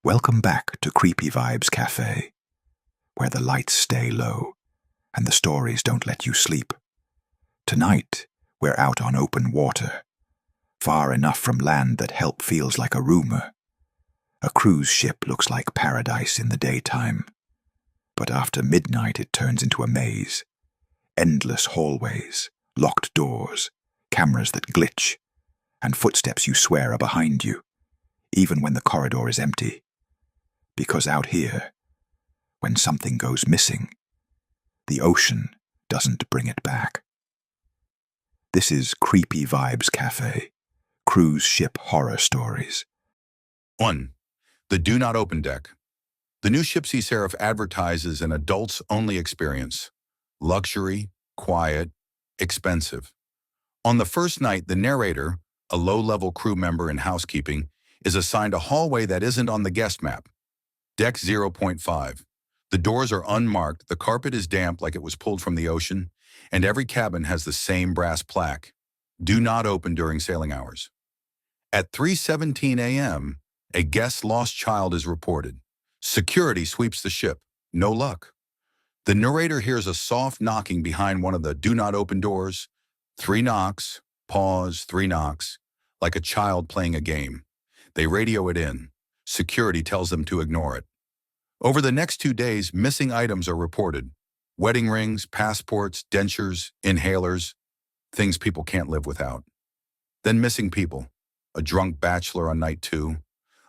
Welcome back to Creepy Vibes Cafe, where the lights stay low and the stories don't let you sleep. Tonight, we're out on open water, far enough from land that help feels like a rumor. A cruise ship looks like paradise in the daytime, but after midnight it turns into a maze. Endless hallways, locked doors, cameras that glitch, and footsteps you swear are behind you, even when the corridor is empty. Because out here, when something goes missing, the ocean doesn't bring it back. This is Creepy Vibes Cafe, cruise ship horror stories. 1. The Do Not Open Deck. The new ship Sea Seraph advertises an adults-only experience. Luxury, quiet, expensive. On the first night, the narrator, a low-level crew member in housekeeping, is assigned a hallway that isn't on the guest map. Deck 0.5. The doors are unmarked, the carpet is damp like it was pulled from the ocean, and every cabin has the same brass plaque. Do not open during sailing hours. At 3:17 a.m., a guest's lost child is reported. Security sweeps the ship. No luck. The narrator hears a soft knocking behind one of the do not open doors. 3 knocks, pause, 3 knocks, like a child playing a game. They radio it in. Security tells them to ignore it. Over the next 2 days, missing items are reported. Wedding rings, passports, dentures, inhalers, things people can't live without. Then missing people. A drunk bachelor on night 2,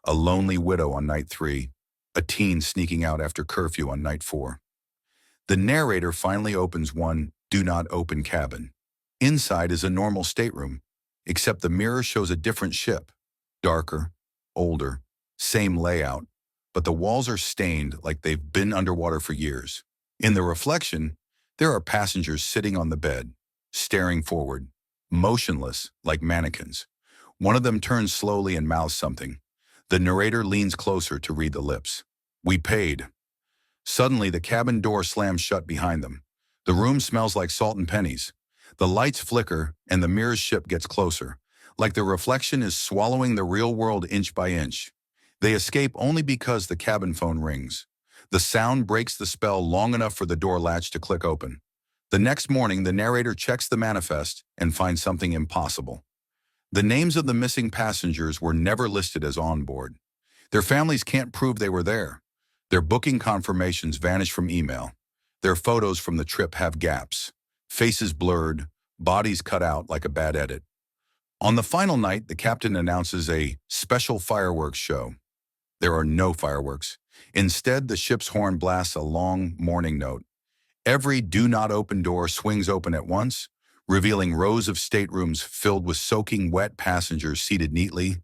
a lonely widow on night 3, a teen sneaking out after curfew on night 4. The narrator finally opens one do not open cabin. Inside is a normal stateroom, except the mirror shows a different ship. Darker, older, same layout, but the walls are stained like they've been underwater for years. In the reflection, there are passengers sitting on the bed, staring forward, motionless like mannequins. One of them turns slowly and mouths something. The narrator leans closer to read the lips. "We paid." Suddenly, the cabin door slams shut behind them. The room smells like salt and pennies. The lights flicker and the mirror's ship gets closer, like the reflection is swallowing the real world inch by inch. They escape only because the cabin phone rings. The sound breaks the spell long enough for the door latch to click open. The next morning, the narrator checks the manifest and finds something impossible. The names of the missing passengers were never listed as on board. Their families can't prove they were there. Their booking confirmations vanish from email. Their photos from the trip have gaps. Faces blurred, bodies cut out like a bad edit. On the final night, the captain announces a special fireworks show. There are no fireworks. Instead, the ship's horn blasts a long mourning note. Every do not open door swings open at once, revealing rows of staterooms filled with soaking wet passengers seated neatly,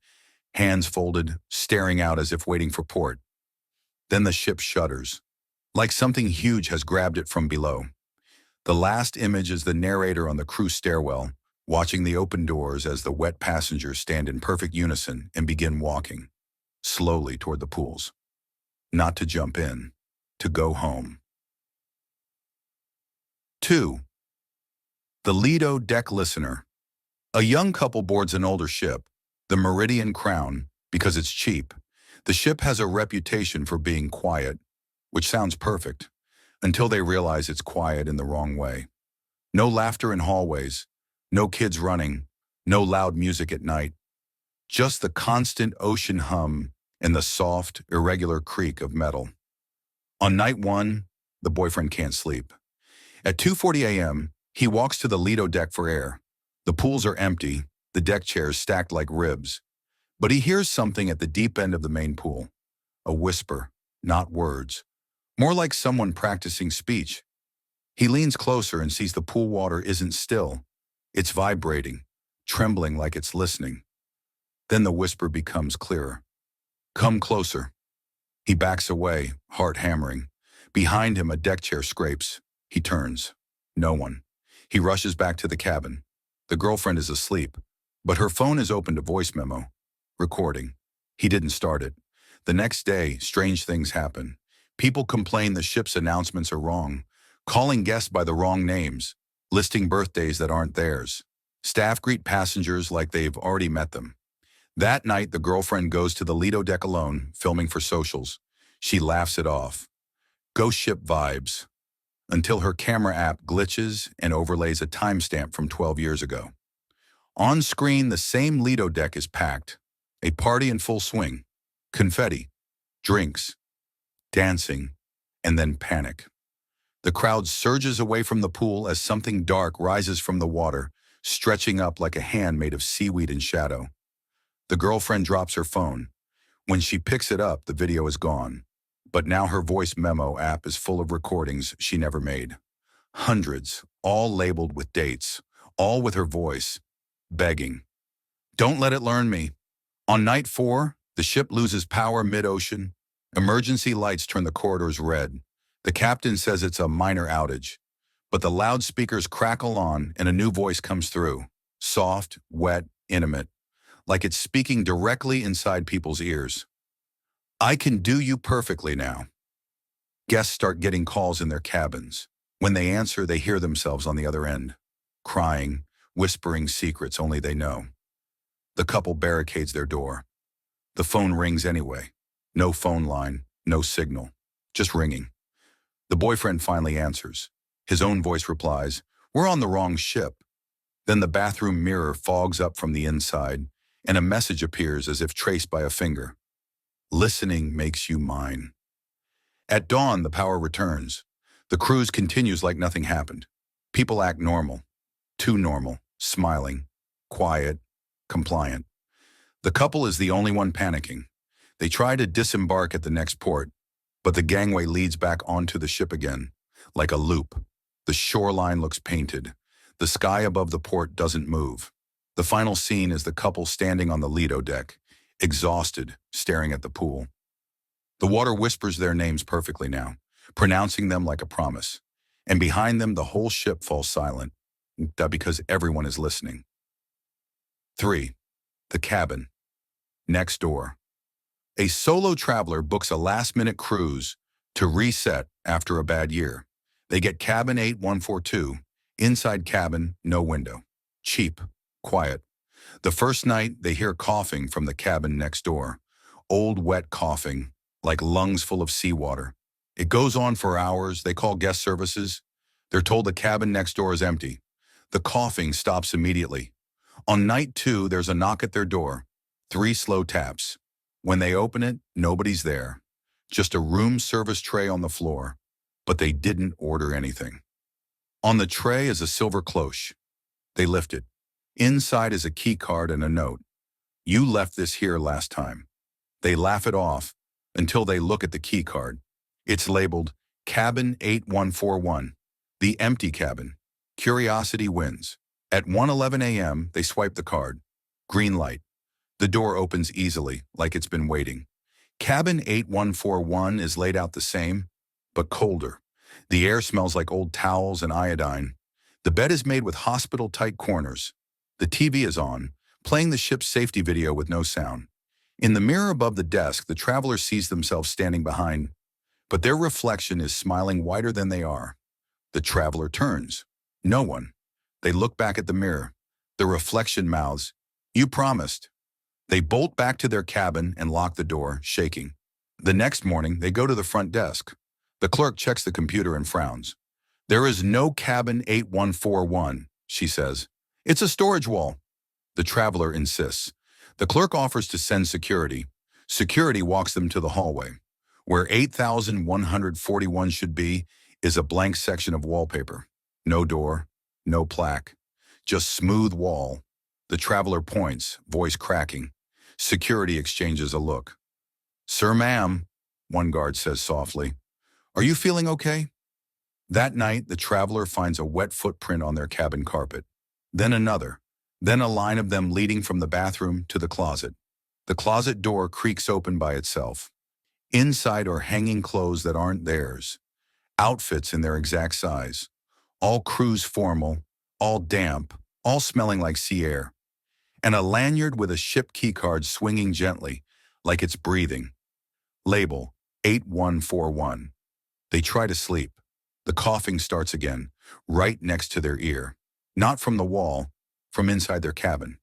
hands folded, staring out as if waiting for port. Then the ship shudders, like something huge has grabbed it from below. The last image is the narrator on the crew stairwell, watching the open doors as the wet passengers stand in perfect unison and begin walking, slowly toward the pools. Not to jump in, to go home. 2. The Lido Deck Listener. A young couple boards an older ship, the Meridian Crown, because it's cheap. The ship has a reputation for being quiet, which sounds perfect, until they realize it's quiet in the wrong way. No laughter in hallways, no kids running, no loud music at night. Just the constant ocean hum and the soft, irregular creak of metal. On night 1, the boyfriend can't sleep. At 2:40 a.m., he walks to the Lido deck for air. The pools are empty, the deck chairs stacked like ribs. But he hears something at the deep end of the main pool. A whisper, not words. More like someone practicing speech. He leans closer and sees the pool water isn't still. It's vibrating, trembling like it's listening. Then the whisper becomes clearer. "Come closer." He backs away, heart hammering. Behind him, a deck chair scrapes. He turns. No one. He rushes back to the cabin. The girlfriend is asleep, but her phone is open to voice memo. Recording. He didn't start it. The next day, strange things happen. People complain the ship's announcements are wrong, calling guests by the wrong names, listing birthdays that aren't theirs. Staff greet passengers like they've already met them. That night, the girlfriend goes to the Lido Deck alone, filming for socials. She laughs it off. Ghost ship vibes. Until her camera app glitches and overlays a timestamp from 12 years ago. On screen, the same Lido Deck is packed. A party in full swing. Confetti, drinks, dancing, and then panic. The crowd surges away from the pool as something dark rises from the water, stretching up like a hand made of seaweed and shadow. The girlfriend drops her phone. When she picks it up, the video is gone. But now her voice memo app is full of recordings she never made. Hundreds, all labeled with dates, all with her voice, begging. Don't let it learn me. On night 4, the ship loses power mid-ocean. Emergency lights turn the corridors red. The captain says it's a minor outage. But the loudspeakers crackle on and a new voice comes through. Soft, wet, intimate. Like it's speaking directly inside people's ears. I can do you perfectly now. Guests start getting calls in their cabins. When they answer, they hear themselves on the other end, crying, whispering secrets only they know. The couple barricades their door. The phone rings anyway. No phone line, no signal, just ringing. The boyfriend finally answers. His own voice replies, "We're on the wrong ship." Then the bathroom mirror fogs up from the inside, and a message appears as if traced by a finger. Listening makes you mine. At dawn, the power returns. The cruise continues like nothing happened. People act normal, too normal, smiling, quiet, compliant. The couple is the only one panicking. They try to disembark at the next port, but the gangway leads back onto the ship again, like a loop. The shoreline looks painted. The sky above the port doesn't move. The final scene is the couple standing on the Lido deck, exhausted, staring at the pool. The water whispers their names perfectly now, pronouncing them like a promise. And behind them, the whole ship falls silent, because everyone is listening. 3. The cabin. Next door. A solo traveler books a last-minute cruise to reset after a bad year. They get cabin 8142, inside cabin, no window. Cheap, quiet. The first night, they hear coughing from the cabin next door. Old, wet coughing, like lungs full of seawater. It goes on for hours. They call guest services. They're told the cabin next door is empty. The coughing stops immediately. On night 2, there's a knock at their door. 3 slow taps. When they open it, nobody's there. Just a room service tray on the floor. But they didn't order anything. On the tray is a silver cloche. They lift it. Inside is a key card and a note. You left this here last time. They laugh it off until they look at the key card. It's labeled Cabin 8141, the empty cabin. Curiosity wins. At 1:11 a.m., they swipe the card. Green light. The door opens easily, like it's been waiting. Cabin 8141 is laid out the same, but colder. The air smells like old towels and iodine. The bed is made with hospital-tight corners. The TV is on, playing the ship's safety video with no sound. In the mirror above the desk, the traveler sees themselves standing behind, but their reflection is smiling wider than they are. The traveler turns. No one. They look back at the mirror. The reflection mouths, "You promised." They bolt back to their cabin and lock the door, shaking. The next morning, they go to the front desk. The clerk checks the computer and frowns. "There is no cabin 8141, she says. "It's a storage wall." The traveler insists. The clerk offers to send security. Security walks them to the hallway. Where 8141 should be is a blank section of wallpaper. No door, no plaque, just smooth wall. The traveler points, voice cracking. Security exchanges a look. "Sir, ma'am," one guard says softly. "Are you feeling okay?" That night, the traveler finds a wet footprint on their cabin carpet. Then another. Then a line of them leading from the bathroom to the closet. The closet door creaks open by itself. Inside are hanging clothes that aren't theirs. Outfits in their exact size. All cruise formal, all damp, all smelling like sea air. And a lanyard with a ship keycard swinging gently, like it's breathing. Label, 8141. They try to sleep. The coughing starts again, right next to their ear. Not from the wall, from inside their cabin.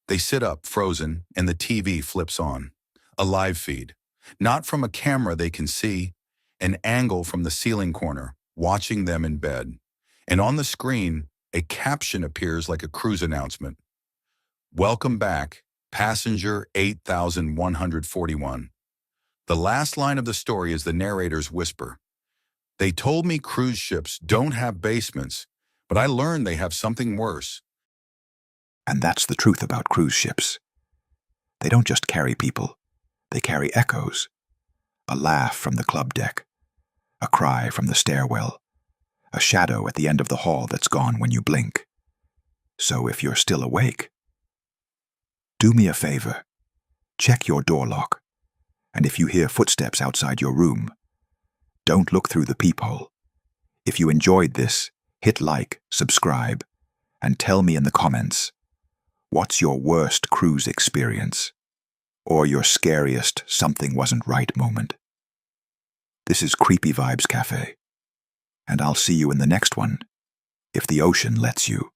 They sit up, frozen, and the TV flips on. A live feed. Not from a camera they can see, an angle from the ceiling corner, watching them in bed. And on the screen, a caption appears like a cruise announcement. Welcome back, passenger 8141. The last line of the story is the narrator's whisper. They told me cruise ships don't have basements, but I learned they have something worse. And that's the truth about cruise ships. They don't just carry people, they carry echoes. A laugh from the club deck, a cry from the stairwell, a shadow at the end of the hall that's gone when you blink. So if you're still awake, do me a favor, check your door lock, and if you hear footsteps outside your room, don't look through the peephole. If you enjoyed this, hit like, subscribe, and tell me in the comments, what's your worst cruise experience? Or your scariest something wasn't right moment? This is Creepy Vibes Cafe, and I'll see you in the next one, if the ocean lets you.